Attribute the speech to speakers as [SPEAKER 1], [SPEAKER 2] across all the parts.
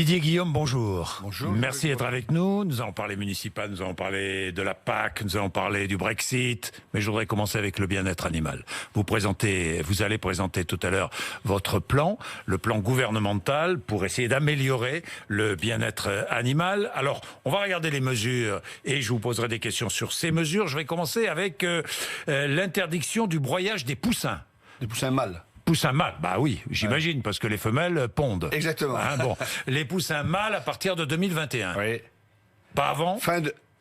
[SPEAKER 1] Didier Guillaume, bonjour.
[SPEAKER 2] Bonjour.
[SPEAKER 1] Merci d'être avec nous. Nous allons parler municipal, nous allons parler de la PAC, nous allons parler du Brexit. Mais je voudrais commencer avec le bien-être animal. Vous allez présenter tout à l'heure votre plan, le plan gouvernemental pour essayer d'améliorer le bien-être animal. Alors, on va regarder les mesures et je vous poserai des questions sur ces mesures. Je vais commencer avec l'interdiction du broyage des poussins.
[SPEAKER 2] Des poussins mâles.
[SPEAKER 1] Poussins mâles, bah oui, j'imagine, parce que les femelles pondent.
[SPEAKER 2] Exactement.
[SPEAKER 1] Bon, les poussins mâles à partir de 2021.
[SPEAKER 2] Oui.
[SPEAKER 1] Pas avant.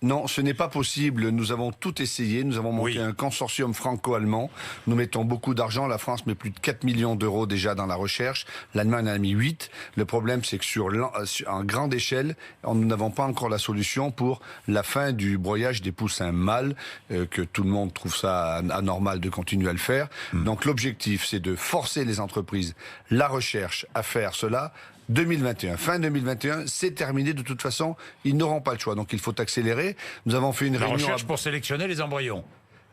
[SPEAKER 2] Non, ce n'est pas possible. Nous avons tout essayé. Nous avons monté un consortium franco-allemand. Nous mettons beaucoup d'argent. La France met plus de 4 millions d'euros déjà dans la recherche. L'Allemagne en a mis 8. Le problème, c'est que en grande échelle, nous n'avons pas encore la solution pour la fin du broyage des poussins mâles, que tout le monde trouve ça anormal de continuer à le faire. Donc l'objectif, c'est de forcer les entreprises, la recherche à faire cela. 2021. Fin 2021, c'est terminé. De toute façon, ils n'auront pas le choix. Donc il faut accélérer. Nous avons fait une réunion...
[SPEAKER 1] La recherche pour sélectionner les embryons.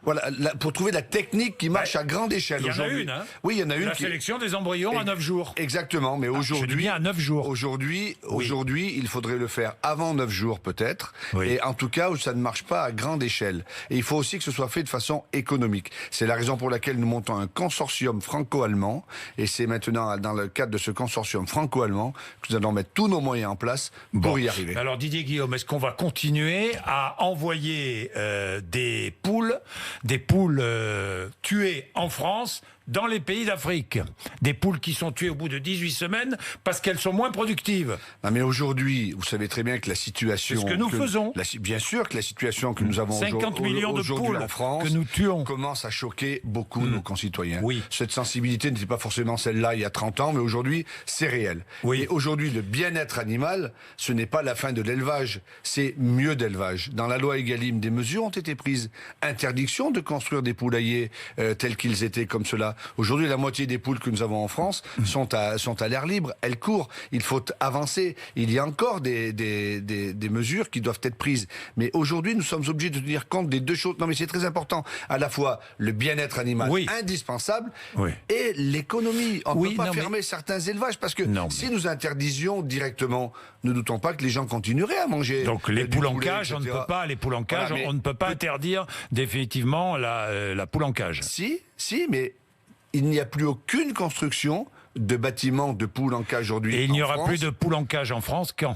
[SPEAKER 2] Voilà, pour trouver la technique qui marche à grande échelle.
[SPEAKER 1] Il y en a une, hein.
[SPEAKER 2] Oui, il y en a une.
[SPEAKER 1] La sélection des embryons à 9 jours.
[SPEAKER 2] Exactement, mais aujourd'hui...
[SPEAKER 1] Je dis bien à 9 jours.
[SPEAKER 2] Aujourd'hui, il faudrait le faire avant 9 jours peut-être.
[SPEAKER 1] Oui.
[SPEAKER 2] Et en tout cas, où ça ne marche pas à grande échelle. Et il faut aussi que ce soit fait de façon économique. C'est la raison pour laquelle nous montons un consortium franco-allemand. Et c'est maintenant dans le cadre de ce consortium franco-allemand que nous allons mettre tous nos moyens en place pour y arriver.
[SPEAKER 1] Alors Didier Guillaume, est-ce qu'on va continuer à envoyer des poules tuées en France dans les pays d'Afrique? Des poules qui sont tuées au bout de 18 semaines parce qu'elles sont moins productives.
[SPEAKER 2] Non mais aujourd'hui, vous savez très bien que la situation...
[SPEAKER 1] C'est ce que nous faisons.
[SPEAKER 2] Bien sûr que la situation que nous avons
[SPEAKER 1] 50 millions de poules
[SPEAKER 2] en France
[SPEAKER 1] que nous tuons
[SPEAKER 2] commence à choquer beaucoup nos concitoyens.
[SPEAKER 1] Oui.
[SPEAKER 2] Cette sensibilité n'était pas forcément celle-là il y a 30 ans, mais aujourd'hui, c'est réel.
[SPEAKER 1] Oui.
[SPEAKER 2] Et aujourd'hui, le bien-être animal, ce n'est pas la fin de l'élevage, c'est mieux d'élevage. Dans la loi Egalim, des mesures ont été prises. Interdiction de construire des poulaillers tels qu'ils étaient comme cela. Aujourd'hui, la moitié des poules que nous avons en France sont à l'air libre. Elles courent. Il faut avancer. Il y a encore des mesures qui doivent être prises. Mais aujourd'hui, nous sommes obligés de tenir compte des deux choses. Non, mais c'est très important. À la fois le bien-être animal indispensable et l'économie. On ne peut pas fermer certains élevages parce que si nous interdisions directement, ne doutons pas que les gens continueraient à manger.
[SPEAKER 1] Donc les poules en cage, on ne peut pas. Les poules en cage, on ne peut pas interdire définitivement la poule en cage.
[SPEAKER 2] Si, mais il n'y a plus aucune construction de bâtiments de poules en cage aujourd'hui.
[SPEAKER 1] Et il n'y aura plus de poules en cage en France quand ?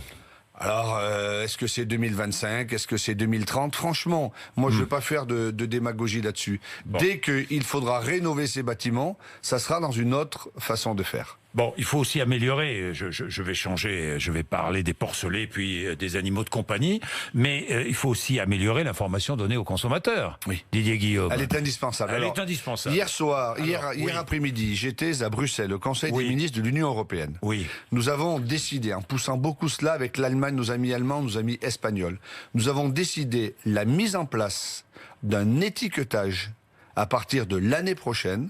[SPEAKER 2] Alors, est-ce que c'est 2025 ? Est-ce que c'est 2030 ? Franchement, moi, je ne veux pas faire de démagogie là-dessus. Dès qu'il faudra rénover ces bâtiments, ça sera dans une autre façon de faire.
[SPEAKER 1] Bon, il faut aussi améliorer, je vais changer, je vais parler des porcelets puis des animaux de compagnie, mais il faut aussi améliorer l'information donnée aux consommateurs.
[SPEAKER 2] Oui.
[SPEAKER 1] Didier Guillaume.
[SPEAKER 2] Elle est indispensable.
[SPEAKER 1] Elle est indispensable.
[SPEAKER 2] Hier après-midi, j'étais à Bruxelles, au Conseil des ministres de l'Union européenne.
[SPEAKER 1] Oui.
[SPEAKER 2] Nous avons décidé, en poussant beaucoup cela avec l'Allemagne, nos amis allemands, nos amis espagnols, nous avons décidé la mise en place d'un étiquetage à partir de l'année prochaine,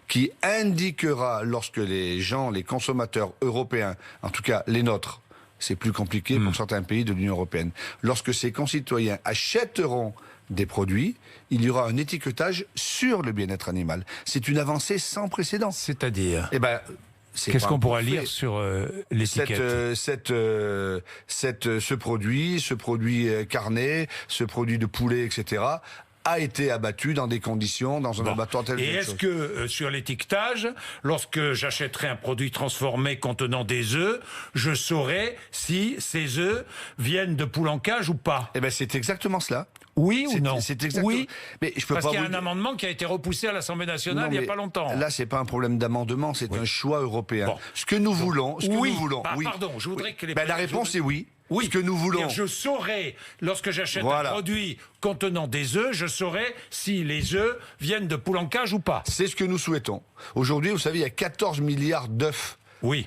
[SPEAKER 2] qui indiquera lorsque les consommateurs européens, en tout cas les nôtres, c'est plus compliqué pour certains pays de l'Union européenne, lorsque ces concitoyens achèteront des produits, il y aura un étiquetage sur le bien-être animal. C'est une avancée sans précédent.
[SPEAKER 1] C'est-à-dire
[SPEAKER 2] qu'est-ce
[SPEAKER 1] qu'on pourra lire sur l'étiquette ?
[SPEAKER 2] Ce produit carné, ce produit de poulet, etc., a été abattu dans des conditions, dans un abattoir tel que...
[SPEAKER 1] Et est-ce que sur l'étiquetage, lorsque j'achèterai un produit transformé contenant des œufs, je saurai si ces œufs viennent de poules en cage ou pas ?
[SPEAKER 2] C'est exactement cela.
[SPEAKER 1] Oui ou non ?
[SPEAKER 2] C'est exactement...
[SPEAKER 1] Oui,
[SPEAKER 2] mais je peux
[SPEAKER 1] parce
[SPEAKER 2] pas
[SPEAKER 1] qu'il y a un amendement qui a été repoussé à l'Assemblée nationale il n'y a pas longtemps.
[SPEAKER 2] Là, c'est pas un problème d'amendement, c'est un choix européen. Ce que nous voulons...
[SPEAKER 1] Pardon, je voudrais que les...
[SPEAKER 2] La réponse est oui.
[SPEAKER 1] Oui,
[SPEAKER 2] ce que nous voulons.
[SPEAKER 1] Je saurai, lorsque j'achète un produit contenant des œufs, je saurai si les œufs viennent de poules en cage ou pas.
[SPEAKER 2] C'est ce que nous souhaitons. Aujourd'hui, vous savez, il y a 14 milliards d'œufs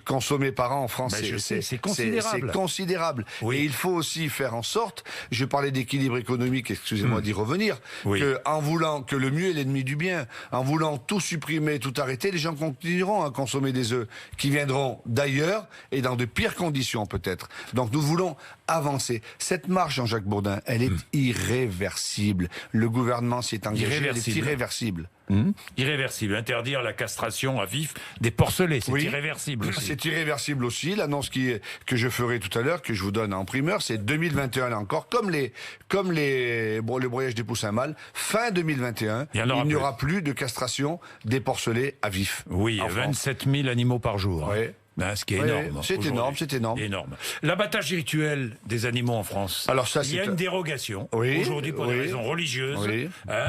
[SPEAKER 2] consommés par an en France.
[SPEAKER 1] C'est considérable.
[SPEAKER 2] C'est considérable.
[SPEAKER 1] Oui.
[SPEAKER 2] Et il faut aussi faire en sorte, je parlais d'équilibre économique, excusez-moi d'y revenir, en voulant que le mieux est l'ennemi du bien, en voulant tout supprimer, tout arrêter, les gens continueront à consommer des œufs qui viendront d'ailleurs et dans de pires conditions peut-être. Donc nous voulons avancer. Cette marche, Jean-Jacques Bourdin, elle est irréversible. Le gouvernement s'y est engagé, elle est irréversible.
[SPEAKER 1] Irréversible. Interdire la castration à vif des porcelets, c'est
[SPEAKER 2] Oui.
[SPEAKER 1] irréversible aussi.
[SPEAKER 2] C'est irréversible aussi. L'annonce que je ferai tout à l'heure, que je vous donne en primeur, c'est 2021 là encore, comme le broyage des poussins mâles, fin 2021, il n'y aura plus de castration des porcelets à vif.
[SPEAKER 1] Oui,
[SPEAKER 2] en France.
[SPEAKER 1] 27 000 animaux par jour.
[SPEAKER 2] Oui.
[SPEAKER 1] Ce qui est énorme.
[SPEAKER 2] C'est énorme.
[SPEAKER 1] Énorme. L'abattage rituel des animaux en France.
[SPEAKER 2] Alors ça,
[SPEAKER 1] il y a une dérogation aujourd'hui pour des raisons religieuses.
[SPEAKER 2] Oui.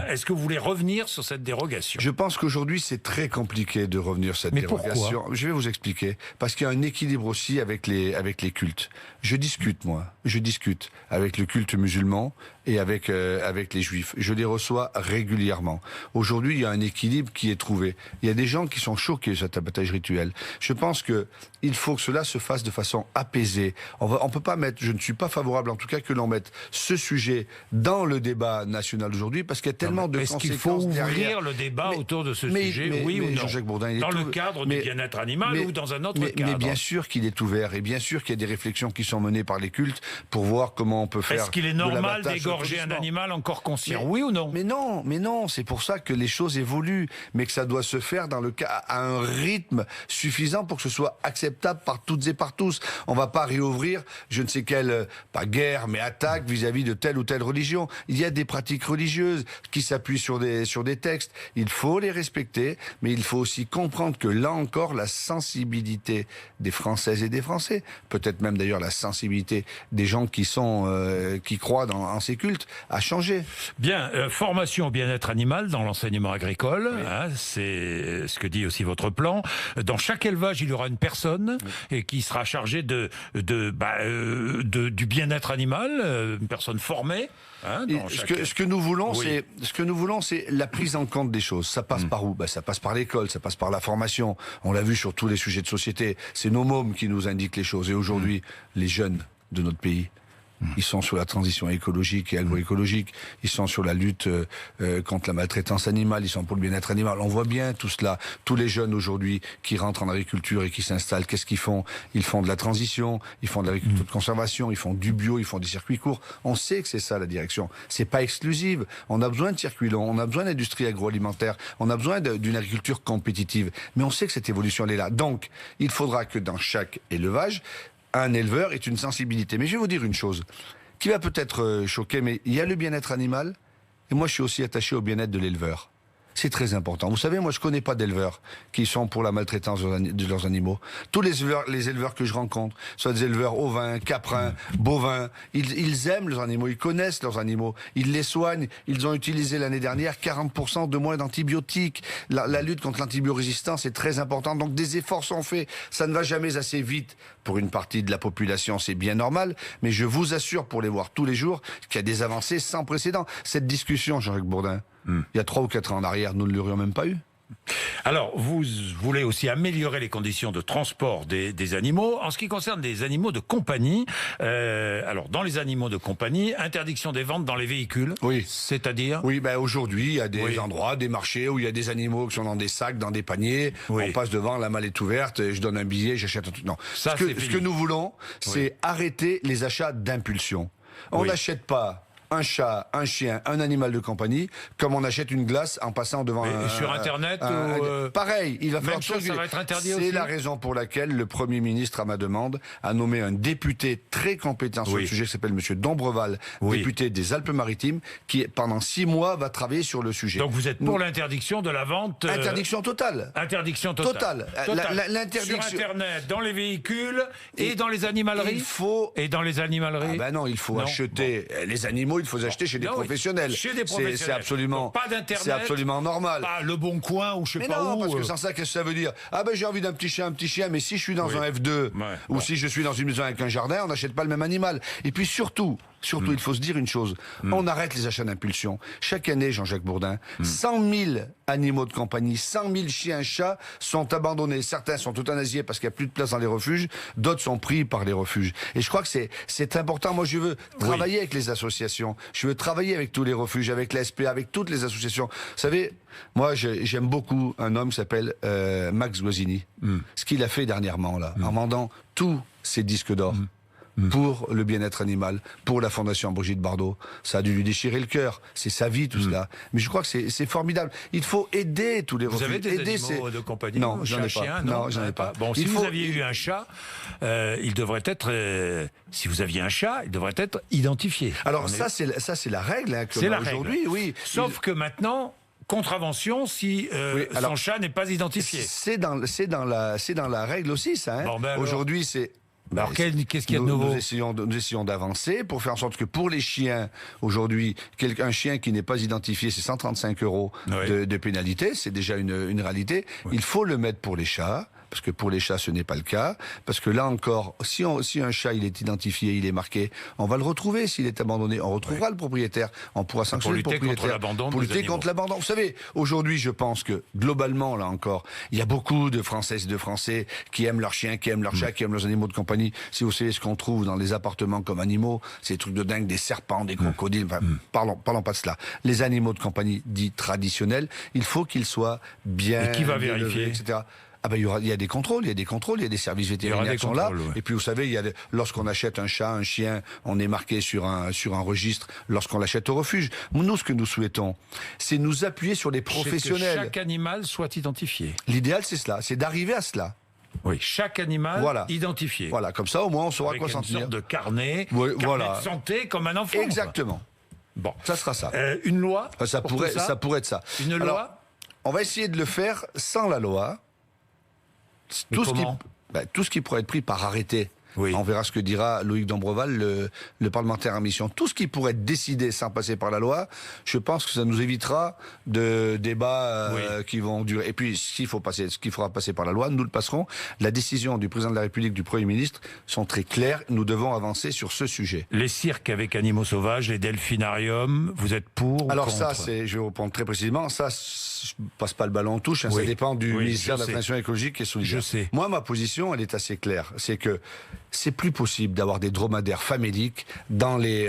[SPEAKER 1] Est-ce que vous voulez revenir sur cette dérogation?
[SPEAKER 2] Je pense qu'aujourd'hui, c'est très compliqué de revenir sur cette dérogation.
[SPEAKER 1] Pourquoi?
[SPEAKER 2] Je vais vous expliquer. Parce qu'il y a un équilibre aussi avec les cultes. Je discute avec le culte musulman et avec les juifs. Je les reçois régulièrement. Aujourd'hui, il y a un équilibre qui est trouvé. Il y a des gens qui sont choqués de cet abattage rituel. Je pense que il faut que cela se fasse de façon apaisée. On peut pas mettre, je ne suis pas favorable en tout cas que l'on mette ce sujet dans le débat national aujourd'hui parce qu'il y a tellement de conséquences.
[SPEAKER 1] Est-ce qu'il faut ouvrir
[SPEAKER 2] derrière.
[SPEAKER 1] le débat autour de ce sujet, oui ou non?
[SPEAKER 2] Jean-Jacques Bourdin,
[SPEAKER 1] dans le cadre du bien-être animal ou dans un autre cadre?
[SPEAKER 2] Mais bien sûr qu'il est ouvert et bien sûr qu'il y a des réflexions qui sont menées par les cultes pour voir comment on peut faire.
[SPEAKER 1] Est-ce qu'il est normal d'égorger un animal encore conscient, oui ou non?
[SPEAKER 2] Mais non, c'est pour ça que les choses évoluent, mais que ça doit se faire dans le cas à un rythme suffisant pour que ce soit acceptable par toutes et par tous. On va pas réouvrir je ne sais quelle, pas guerre, mais attaque vis-à-vis de telle ou telle religion. Il y a des pratiques religieuses qui s'appuient sur des textes. Il faut les respecter, mais il faut aussi comprendre que là encore, la sensibilité des Françaises et des Français, peut-être même d'ailleurs la sensibilité des gens qui croient en ces cultes, a changé.
[SPEAKER 1] Bien, formation au bien-être animal dans l'enseignement agricole,
[SPEAKER 2] oui.
[SPEAKER 1] C'est ce que dit aussi votre plan. Dans chaque élevage, il y aura une personne et qui sera chargée du bien-être animal, une personne formée.
[SPEAKER 2] Ce que nous voulons, c'est la prise en compte des choses. Ça passe par où? Ça passe par l'école, ça passe par la formation. On l'a vu sur tous les sujets de société. C'est nos mômes qui nous indiquent les choses. Et aujourd'hui, les jeunes de notre pays, ils sont sur la transition écologique et agroécologique, ils sont sur la lutte contre la maltraitance animale, ils sont pour le bien-être animal. On voit bien tout cela. Tous les jeunes aujourd'hui qui rentrent en agriculture et qui s'installent, qu'est-ce qu'ils font? Ils font de la transition, ils font de l'agriculture de conservation, ils font du bio, ils font des circuits courts. On sait que c'est ça la direction. C'est pas exclusive. On a besoin de circuits longs, on a besoin d'industrie agroalimentaire, on a besoin d'une agriculture compétitive. Mais on sait que cette évolution elle est là. Donc, il faudra que dans chaque élevage, un éleveur ait une sensibilité. Mais je vais vous dire une chose qui va peut-être choquer, mais il y a le bien-être animal, et moi je suis aussi attaché au bien-être de l'éleveur. C'est très important. Vous savez, moi je connais pas d'éleveurs qui sont pour la maltraitance de leurs animaux. Tous les éleveurs que je rencontre, soit des éleveurs ovins, caprins, bovins, ils aiment leurs animaux, ils connaissent leurs animaux, ils les soignent. Ils ont utilisé l'année dernière 40% de moins d'antibiotiques. La lutte contre l'antibiorésistance est très importante, donc des efforts sont faits. Ça ne va jamais assez vite pour une partie de la population, c'est bien normal, mais je vous assure, pour les voir tous les jours, qu'il y a des avancées sans précédent. Cette discussion, Jean-Jacques Bourdin, il y a 3 ou 4 ans en arrière, nous ne l'aurions même pas eu.
[SPEAKER 1] Alors, vous voulez aussi améliorer les conditions de transport des animaux. En ce qui concerne des animaux de compagnie, alors dans les animaux de compagnie, interdiction des ventes dans les véhicules.
[SPEAKER 2] Oui.
[SPEAKER 1] C'est-à-dire?
[SPEAKER 2] Oui, aujourd'hui, il y a des endroits, des marchés où il y a des animaux qui sont dans des sacs, dans des paniers. On passe devant, la malle est ouverte, je donne un billet, j'achète un truc. Non. Ce que nous voulons, c'est arrêter les achats d'impulsion. On n'achète pas un chat, un chien, un animal de compagnie, comme on achète une glace en passant devant
[SPEAKER 1] sur Internet
[SPEAKER 2] pareil, il va falloir
[SPEAKER 1] ça va être interdit aussi.
[SPEAKER 2] C'est la raison pour laquelle le Premier ministre, à ma demande, a nommé un député très compétent sur le sujet qui s'appelle Monsieur Dombreval, député des Alpes-Maritimes, qui pendant 6 mois va travailler sur le sujet.
[SPEAKER 1] Donc vous êtes pour l'interdiction de la vente
[SPEAKER 2] Interdiction totale.
[SPEAKER 1] Interdiction totale.
[SPEAKER 2] L'interdiction
[SPEAKER 1] sur Internet, dans les véhicules et dans les animaleries. Et dans les animaleries.
[SPEAKER 2] Non, il faut acheter les animaux. Il faut acheter chez des professionnels.
[SPEAKER 1] Chez des professionnels.
[SPEAKER 2] C'est absolument,
[SPEAKER 1] pas d'Internet.
[SPEAKER 2] C'est absolument normal.
[SPEAKER 1] Pas Le Bon Coin ou je sais pas où.
[SPEAKER 2] Parce que sans ça, qu'est-ce que ça veut dire? J'ai envie d'un petit chien, mais si je suis dans un F2 ou si je suis dans une maison avec un jardin, on n'achète pas le même animal. Et puis surtout, il faut se dire une chose. On arrête les achats d'impulsion. Chaque année, Jean-Jacques Bourdin, 100 000 animaux de compagnie, 100 000 chiens, chats sont abandonnés. Certains sont euthanasiés parce qu'il n'y a plus de place dans les refuges. D'autres sont pris par les refuges. Et je crois que c'est important. Moi, je veux travailler avec les associations. Je veux travailler avec tous les refuges, avec la SPA, avec toutes les associations. Vous savez, moi, j'aime beaucoup un homme qui s'appelle Max Guazzini. Ce qu'il a fait dernièrement, là, en vendant tous ses disques d'or pour le bien-être animal, pour la Fondation Brigitte Bardot. Ça a dû lui déchirer le cœur. C'est sa vie, tout cela. Mais je crois que c'est formidable. Il faut aider tous les
[SPEAKER 1] Vous avez des animaux de compagnie?
[SPEAKER 2] Non, j'en ai pas.
[SPEAKER 1] Chien,
[SPEAKER 2] non, j'en ai pas.
[SPEAKER 1] Bon, si vous aviez eu un chat, il devrait être... si vous aviez un chat, il devrait être identifié.
[SPEAKER 2] Alors ça, c'est la règle hein,
[SPEAKER 1] c'est la
[SPEAKER 2] aujourd'hui,
[SPEAKER 1] règle.
[SPEAKER 2] oui.
[SPEAKER 1] Sauf que maintenant... Contravention si son chat n'est pas identifié.
[SPEAKER 2] C'est dans la règle aussi, ça. Hein.
[SPEAKER 1] Bon,
[SPEAKER 2] aujourd'hui, c'est...
[SPEAKER 1] Alors, qu'est-ce qu'il y a de nouveau?
[SPEAKER 2] Nous essayons d'avancer pour faire en sorte que pour les chiens, aujourd'hui, un chien qui n'est pas identifié, c'est 135 € de pénalité. C'est déjà une réalité. Oui. Il faut le mettre pour les chats. Parce que pour les chats, ce n'est pas le cas. Parce que là encore, si un chat il est identifié, il est marqué, on va le retrouver s'il est abandonné. On retrouvera le propriétaire. On pourra sanctionner le propriétaire. Pour lutter contre l'abandon. Vous savez, aujourd'hui, je pense que globalement, là encore, il y a beaucoup de Françaises et de Français qui aiment leurs chiens, qui aiment leurs chats, qui aiment leurs animaux de compagnie. Si vous savez ce qu'on trouve dans les appartements comme animaux, c'est des trucs de dingue, des serpents, des crocodiles. Enfin, parlons pas de cela. Les animaux de compagnie dits traditionnels, il faut qu'ils soient bien.
[SPEAKER 1] Et qui va vérifier,
[SPEAKER 2] etc. Ah ben, il y a des contrôles, il y a des services vétérinaires qui sont là. Ouais. Et puis vous savez, lorsqu'on achète un chat, un chien, on est marqué sur un registre lorsqu'on l'achète au refuge. Nous, ce que nous souhaitons, c'est nous appuyer sur les professionnels.
[SPEAKER 1] Que chaque animal soit identifié.
[SPEAKER 2] L'idéal, c'est cela, c'est d'arriver à cela.
[SPEAKER 1] Oui, chaque animal identifié.
[SPEAKER 2] Voilà, comme ça, au moins, on saura
[SPEAKER 1] avec
[SPEAKER 2] quoi s'en tenir.
[SPEAKER 1] Une sorte de carnet, de santé, comme un enfant.
[SPEAKER 2] Exactement. Bon, ça sera ça.
[SPEAKER 1] Une loi
[SPEAKER 2] ça pourrait être ça.
[SPEAKER 1] Une loi.
[SPEAKER 2] On va essayer de le faire sans la loi. Tout ce qui pourrait être pris par arrêté. Oui. On verra ce que dira Loïc Dombreval, le parlementaire en mission. Tout ce qui pourrait être décidé sans passer par la loi, je pense que ça nous évitera de débats qui vont durer. Et puis, ce qu'il faudra passer par la loi, nous le passerons. La décision du président de la République, du Premier ministre, sont très claires. Nous devons avancer sur ce sujet.
[SPEAKER 1] Les cirques avec animaux sauvages, les delphinariums, vous êtes pour
[SPEAKER 2] Alors
[SPEAKER 1] ou contre?
[SPEAKER 2] je vais vous répondre très précisément. Ça, je passe pas le ballon en touche. Hein, ça dépend du ministère de la Transition écologique et solidaire.
[SPEAKER 1] Je sais.
[SPEAKER 2] Moi, ma position, elle est assez claire. C'est que c'est plus possible d'avoir des dromadaires faméliques dans les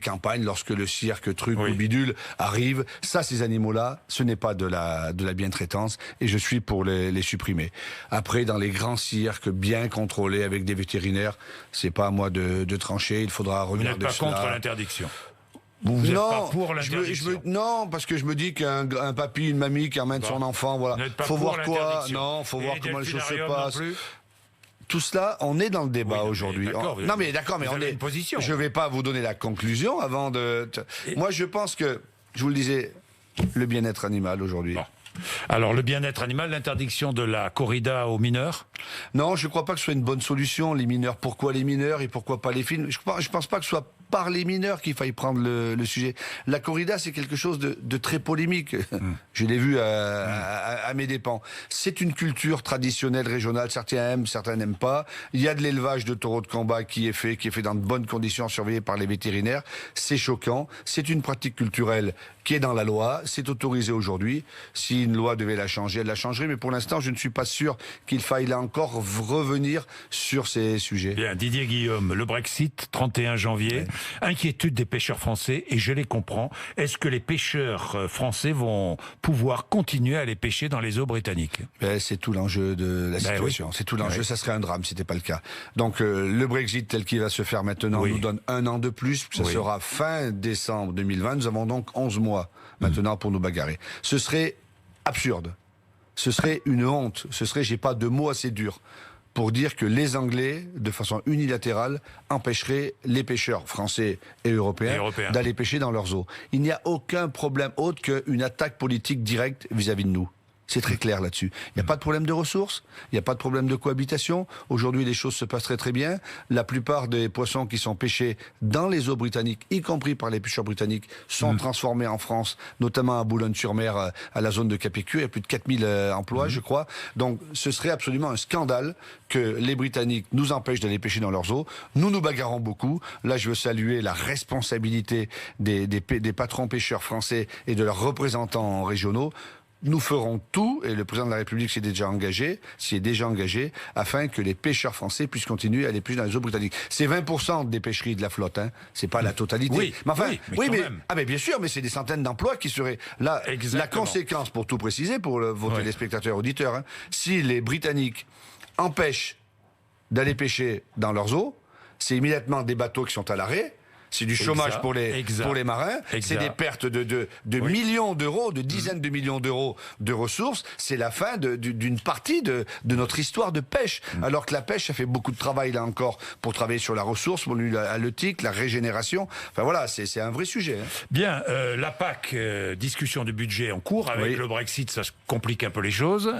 [SPEAKER 2] campagnes lorsque le cirque, truc ou bidule arrive. Ça, ces animaux-là, ce n'est pas de la bientraitance et je suis pour les supprimer. Après, dans les grands cirques bien contrôlés avec des vétérinaires, c'est pas à moi de trancher. Il faudra regarder cela.
[SPEAKER 1] Vous n'êtes pas contre l'interdiction?
[SPEAKER 2] Vous n'êtes
[SPEAKER 1] pas pour l'interdiction?
[SPEAKER 2] Non, parce que je me dis qu'un papy, une mamie qui emmène son enfant, voilà.
[SPEAKER 1] Faut
[SPEAKER 2] voir quoi? Non, faut voir comment les choses se passent. Tout cela, on est dans le débat aujourd'hui. Non mais d'accord, mais on est.
[SPEAKER 1] Position.
[SPEAKER 2] Je vais pas vous donner la conclusion avant de. Moi, je pense que, je vous le disais, le bien-être animal aujourd'hui.
[SPEAKER 1] Bon. Alors, le bien-être animal, l'interdiction de la corrida aux mineurs?
[SPEAKER 2] Non, je ne crois pas que ce soit une bonne solution. Les mineurs, pourquoi les mineurs et pourquoi pas les films? Je pense pas que ce soit par les mineurs qu'il faille prendre le sujet. La corrida, c'est quelque chose de très polémique. Je l'ai vu à mes dépens. C'est une culture traditionnelle régionale. Certains aiment, certains n'aiment pas. Il y a de l'élevage de taureaux de combat qui est fait dans de bonnes conditions, surveillé par les vétérinaires. C'est choquant. C'est une pratique culturelle qui est dans la loi. C'est autorisé aujourd'hui. Si une loi devait la changer, elle la changerait. Mais pour l'instant, je ne suis pas sûr qu'il faille là encore revenir sur ces sujets.
[SPEAKER 1] Bien, Didier Guillaume, le Brexit, 31 janvier. Ouais. Inquiétude des pêcheurs français, et je les comprends. Est-ce que les pêcheurs français vont pouvoir continuer à aller pêcher dans les eaux britanniques?
[SPEAKER 2] C'est tout l'enjeu de la situation. Oui. C'est tout l'enjeu. Ça serait un drame si c'était pas le cas. Donc le Brexit tel qu'il va se faire maintenant nous donne un an de plus. Ça sera fin décembre 2020. Nous avons donc 11 mois maintenant pour nous bagarrer. Ce serait absurde. Ce serait une honte. J'ai pas de mots assez durs pour dire que les Anglais, de façon unilatérale, empêcheraient les pêcheurs français et européens d'aller pêcher dans leurs eaux. Il n'y a aucun problème autre qu'une attaque politique directe vis-à-vis de nous. C'est très clair là-dessus. Il n'y a pas de problème de ressources, il n'y a pas de problème de cohabitation. Aujourd'hui, les choses se passent très très bien. La plupart des poissons qui sont pêchés dans les eaux britanniques, y compris par les pêcheurs britanniques, sont transformés en France, notamment à Boulogne-sur-Mer, à la zone de Capécure. Il y a plus de 4000 emplois, je crois. Donc, ce serait absolument un scandale que les Britanniques nous empêchent d'aller pêcher dans leurs eaux. Nous nous bagarrons beaucoup. Là, je veux saluer la responsabilité des patrons pêcheurs français et de leurs représentants régionaux. Nous ferons tout, et le président de la République s'y est déjà engagé, afin que les pêcheurs français puissent continuer à aller pêcher dans les eaux britanniques. C'est 20% des pêcheries de la flotte, hein. C'est pas la totalité.
[SPEAKER 1] Oui,
[SPEAKER 2] mais enfin,
[SPEAKER 1] mais
[SPEAKER 2] bien sûr, mais c'est des centaines d'emplois qui seraient là.
[SPEAKER 1] Exactement.
[SPEAKER 2] La conséquence, pour tout préciser, pour vos téléspectateurs et auditeurs, hein, si les Britanniques empêchent d'aller pêcher dans leurs eaux, c'est immédiatement des bateaux qui sont à l'arrêt. C'est du chômage pour les marins. C'est des pertes de millions d'euros, de dizaines de millions d'euros de ressources. C'est la fin d'une partie de notre histoire de pêche. Alors que la pêche, ça fait beaucoup de travail, là encore, pour travailler sur la ressource, pour la halieutique, la régénération. Enfin voilà, c'est un vrai sujet.
[SPEAKER 1] Bien, la PAC, discussion du budget en cours. Avec le Brexit, ça se complique un peu les choses.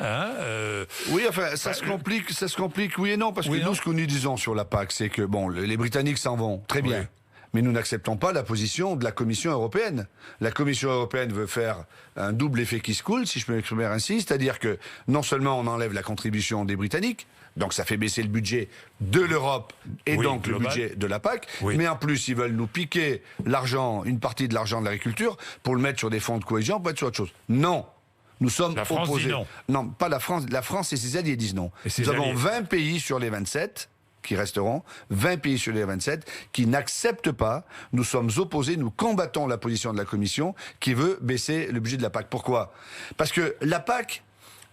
[SPEAKER 2] Oui, enfin, ça se complique, oui et non. Parce que nous, ce que nous disons sur la PAC, c'est que, bon, les Britanniques s'en vont. Très bien. Mais nous n'acceptons pas la position de la Commission européenne. La Commission européenne veut faire un double effet qui se coule, si je peux m'exprimer ainsi, c'est-à-dire que non seulement on enlève la contribution des Britanniques, donc ça fait baisser le budget de l'Europe et donc le budget de la PAC, mais en plus ils veulent nous piquer l'argent, une partie de l'argent de l'agriculture, pour le mettre sur des fonds de cohésion, pour être sur autre chose. Non. Nous sommes
[SPEAKER 1] la France
[SPEAKER 2] opposés.
[SPEAKER 1] Dit non.
[SPEAKER 2] Non, pas la France. La France et ses alliés disent non. Nous avons 20 pays sur les 27 qui resteront, 20 pays sur les 27, qui n'acceptent pas, nous sommes opposés, nous combattons la position de la Commission qui veut baisser le budget de la PAC. Pourquoi ? Parce que la PAC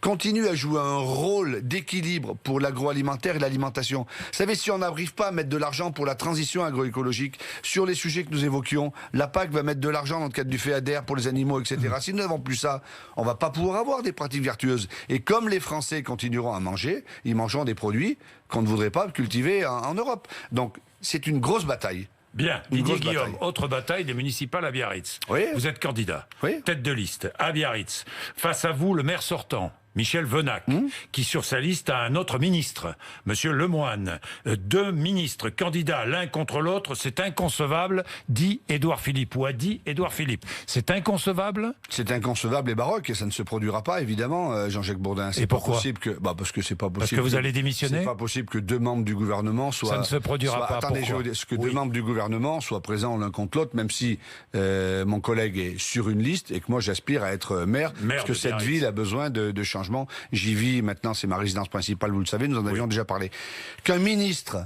[SPEAKER 2] continue à jouer un rôle d'équilibre pour l'agroalimentaire et l'alimentation. Vous savez, si on n'arrive pas à mettre de l'argent pour la transition agroécologique, sur les sujets que nous évoquions, la PAC va mettre de l'argent dans le cadre du FEADER pour les animaux, etc. Si nous n'avons plus ça, on ne va pas pouvoir avoir des pratiques vertueuses. Et comme les Français continueront à manger, ils mangeront des produits qu'on ne voudrait pas cultiver en Europe. Donc, c'est une grosse bataille.
[SPEAKER 1] Bien, Didier Guillaume, autre bataille des municipales à Biarritz.
[SPEAKER 2] Oui.
[SPEAKER 1] Vous êtes candidat, tête de liste, à Biarritz. Face à vous, le maire sortant, Michel Venac, qui sur sa liste a un autre ministre, Monsieur Lemoine. Deux ministres candidats l'un contre l'autre, c'est inconcevable, dit Édouard Philippe, ou a dit Édouard Philippe. C'est inconcevable ? C'est
[SPEAKER 2] inconcevable et baroque, et ça ne se produira pas, évidemment, Jean-Jacques Bourdin.
[SPEAKER 1] Et pourquoi ?
[SPEAKER 2] Parce que c'est pas possible.
[SPEAKER 1] Parce que vous allez démissionner ?
[SPEAKER 2] C'est pas possible que deux membres du gouvernement soient...
[SPEAKER 1] Ça ne se produira pas,
[SPEAKER 2] attendez,
[SPEAKER 1] pourquoi ?
[SPEAKER 2] Deux membres du gouvernement soient présents l'un contre l'autre, même si mon collègue est sur une liste, et que moi j'aspire à être maire parce que cette ville a besoin de changement. J'y vis maintenant, c'est ma résidence principale, vous le savez, nous en avions déjà parlé. Qu'un ministre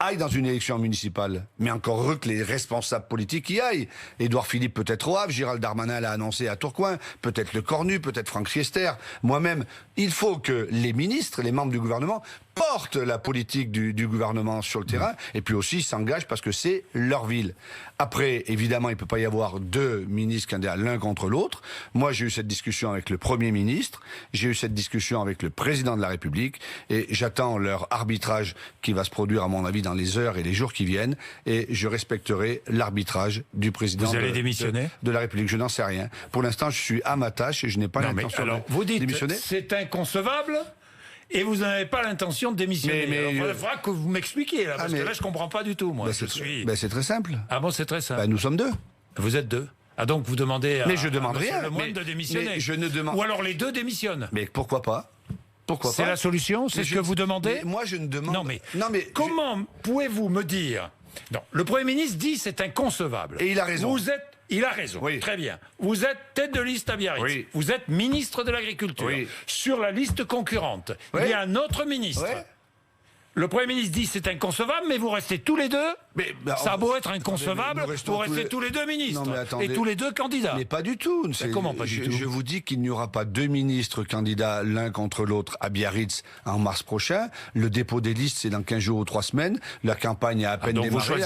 [SPEAKER 2] aille dans une élection municipale, mais encore heureux que les responsables politiques y aillent. Édouard Philippe peut-être au Havre, Gérald Darmanin l'a annoncé à Tourcoing, peut-être Le Cornu, peut-être Franck Riester, moi-même. Il faut que les ministres, les membres du gouvernement, portent la politique du gouvernement sur le terrain, et puis aussi s'engagent parce que c'est leur ville. Après, évidemment, il ne peut pas y avoir deux ministres candidats l'un contre l'autre. Moi, j'ai eu cette discussion avec le Premier ministre, j'ai eu cette discussion avec le Président de la République, et j'attends leur arbitrage qui va se produire, à mon avis, dans les heures et les jours qui viennent, et je respecterai l'arbitrage du Président de la République. Je n'en sais rien. Pour l'instant, je suis à ma tâche et je n'ai pas l'intention de démissionner.
[SPEAKER 1] C'est inconcevable ? Et vous n'avez pas l'intention de démissionner. Il faudra que vous m'expliquiez, là, parce que là, je ne comprends pas du tout, moi.
[SPEAKER 2] C'est très simple.
[SPEAKER 1] Ah bon, c'est très simple.
[SPEAKER 2] Nous sommes deux.
[SPEAKER 1] Vous êtes deux. Ah donc vous demandez à Lemoine de démissionner.
[SPEAKER 2] Je ne demande...
[SPEAKER 1] Ou alors les deux démissionnent.
[SPEAKER 2] Mais pourquoi pas ?
[SPEAKER 1] C'est la solution ? C'est ce que vous demandez ?
[SPEAKER 2] Moi, je ne demande...
[SPEAKER 1] Non, mais comment pouvez-vous me dire... Non, le Premier ministre dit c'est inconcevable.
[SPEAKER 2] Et il a raison.
[SPEAKER 1] Il a raison, très bien. Vous êtes tête de liste à Biarritz. Vous êtes ministre de l'Agriculture. Sur la liste concurrente, il y a un autre ministre. Le Premier ministre dit c'est inconcevable, mais vous restez tous les deux. Ça a beau être inconcevable, vous restez tous les deux ministres. Et tous les deux candidats.
[SPEAKER 2] Mais pas du tout.
[SPEAKER 1] Comment pas du tout ?
[SPEAKER 2] Je vous dis qu'il n'y aura pas deux ministres candidats l'un contre l'autre à Biarritz en mars prochain. Le dépôt des listes, c'est dans 15 jours ou 3 semaines. La campagne a à peine démarré.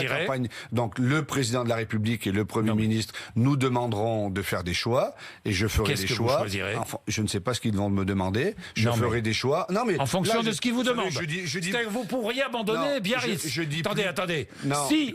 [SPEAKER 2] Donc le Président de la République et le Premier ministre nous demanderont de faire des choix. Et je ferai des choix.
[SPEAKER 1] Vous choisirez ?
[SPEAKER 2] Je ne sais pas ce qu'ils vont me demander. Je ferai des choix.
[SPEAKER 1] En fonction de ce qu'ils vous demandent. Vous pourriez abandonner Biarritz. Attendez. J'ai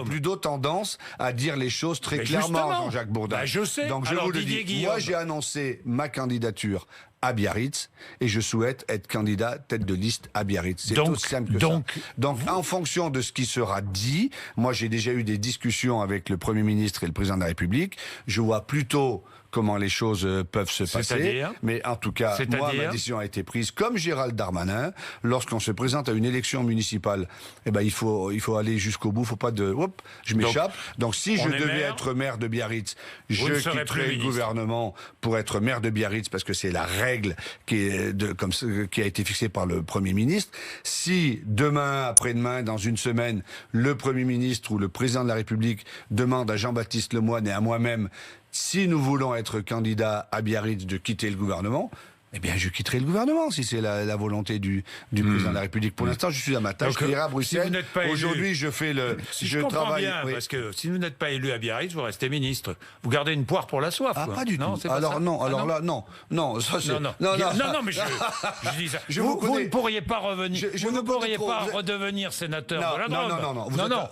[SPEAKER 1] plutôt tendance
[SPEAKER 2] à dire les choses très clairement, Jean-Jacques Bourdin.
[SPEAKER 1] Je sais.
[SPEAKER 2] Donc je vous le dis. Moi, j'ai annoncé ma candidature à Biarritz et je souhaite être candidat tête de liste à Biarritz. C'est aussi simple que ça. Donc, en fonction de ce qui sera dit, moi j'ai déjà eu des discussions avec le Premier ministre et le Président de la République. Je vois plutôt comment les choses peuvent se passer. Mais en tout cas, moi, ma décision a été prise comme Gérald Darmanin. Lorsqu'on se présente à une élection municipale, il faut aller jusqu'au bout. Il ne faut pas de... je m'échappe. Donc si je devais être maire de Biarritz, je quitterais le gouvernement pour être maire de Biarritz parce que c'est la règle qui a été fixée par le Premier ministre. Si demain, après-demain, dans une semaine, le Premier ministre ou le Président de la République demande à Jean-Baptiste Lemoyne et à moi-même si nous voulons être candidats à Biarritz de quitter le gouvernement, Eh bien, je quitterai le gouvernement si c'est la volonté du président de la République. Pour l'instant, je suis à ma tâche.
[SPEAKER 1] Donc,
[SPEAKER 2] Je irai à Bruxelles.
[SPEAKER 1] si vous n'êtes pas élu-
[SPEAKER 2] Aujourd'hui, je fais le.
[SPEAKER 1] Si je comprends
[SPEAKER 2] travaille.
[SPEAKER 1] bien,
[SPEAKER 2] Oui.
[SPEAKER 1] parce que si vous n'êtes pas élu à Biarritz, vous restez ministre. Vous gardez une poire pour la soif.
[SPEAKER 2] Ah,
[SPEAKER 1] quoi.
[SPEAKER 2] pas du
[SPEAKER 1] Non,
[SPEAKER 2] tout.
[SPEAKER 1] c'est pas
[SPEAKER 2] Alors
[SPEAKER 1] ça.
[SPEAKER 2] non,
[SPEAKER 1] Ah,
[SPEAKER 2] alors
[SPEAKER 1] non.
[SPEAKER 2] là, non, ça c'est.
[SPEAKER 1] Non, mais je dis ça.
[SPEAKER 2] Je
[SPEAKER 1] vous,
[SPEAKER 2] vous connais.
[SPEAKER 1] ne pourriez pas revenir.
[SPEAKER 2] Je
[SPEAKER 1] vous ne
[SPEAKER 2] vous connais
[SPEAKER 1] pourriez
[SPEAKER 2] trop.
[SPEAKER 1] pas
[SPEAKER 2] Vous êtes-
[SPEAKER 1] redevenir sénateur de la Drôme.
[SPEAKER 2] Non.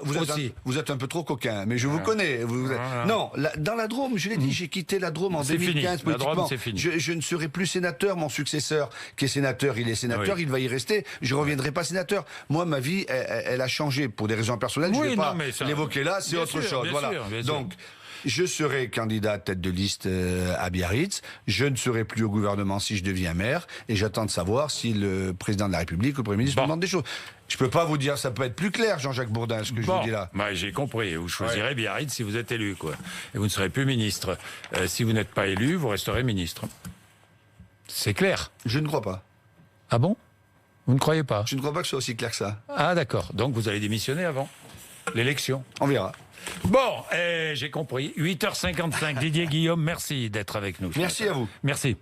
[SPEAKER 2] Vous êtes un peu trop coquin, mais je vous connais. Non, dans la Drôme, je l'ai dit, j'ai quitté la Drôme en
[SPEAKER 1] C'est
[SPEAKER 2] 2015
[SPEAKER 1] fini. La Drôme,
[SPEAKER 2] politiquement.
[SPEAKER 1] c'est fini.
[SPEAKER 2] Je ne serai plus sénateur. Mon successeur, qui est sénateur, il est sénateur,
[SPEAKER 1] Oui.
[SPEAKER 2] il va y rester. Je reviendrai pas sénateur. Moi, ma vie, elle a changé pour des raisons personnelles. Je
[SPEAKER 1] Oui,
[SPEAKER 2] ne vais pas
[SPEAKER 1] non, mais ça-
[SPEAKER 2] l'évoquer là. C'est
[SPEAKER 1] bien
[SPEAKER 2] autre
[SPEAKER 1] sûr,
[SPEAKER 2] chose.
[SPEAKER 1] bien
[SPEAKER 2] Voilà.
[SPEAKER 1] sûr, bien sûr.
[SPEAKER 2] Donc. Je serai candidat tête de liste à Biarritz. Je ne serai plus au gouvernement si je deviens maire. Et j'attends de savoir si le président de la République ou le Premier ministre me demande des choses. Je peux pas vous dire, ça peut être plus clair, Jean-Jacques Bourdin, ce que je vous dis là.
[SPEAKER 1] Bah, j'ai compris. Vous choisirez Biarritz si vous êtes élu, quoi. Et vous ne serez plus ministre. Si vous n'êtes pas élu, vous resterez ministre. C'est clair.
[SPEAKER 2] Je ne crois pas.
[SPEAKER 1] Ah bon? Vous ne croyez pas?
[SPEAKER 2] Je ne crois pas que ce soit aussi clair que ça.
[SPEAKER 1] Ah d'accord. Donc vous allez démissionner avant l'élection.
[SPEAKER 2] On verra.
[SPEAKER 1] Bon, j'ai compris. 8h55. Didier Guillaume, merci d'être avec nous.
[SPEAKER 2] Merci à vous.
[SPEAKER 1] Merci.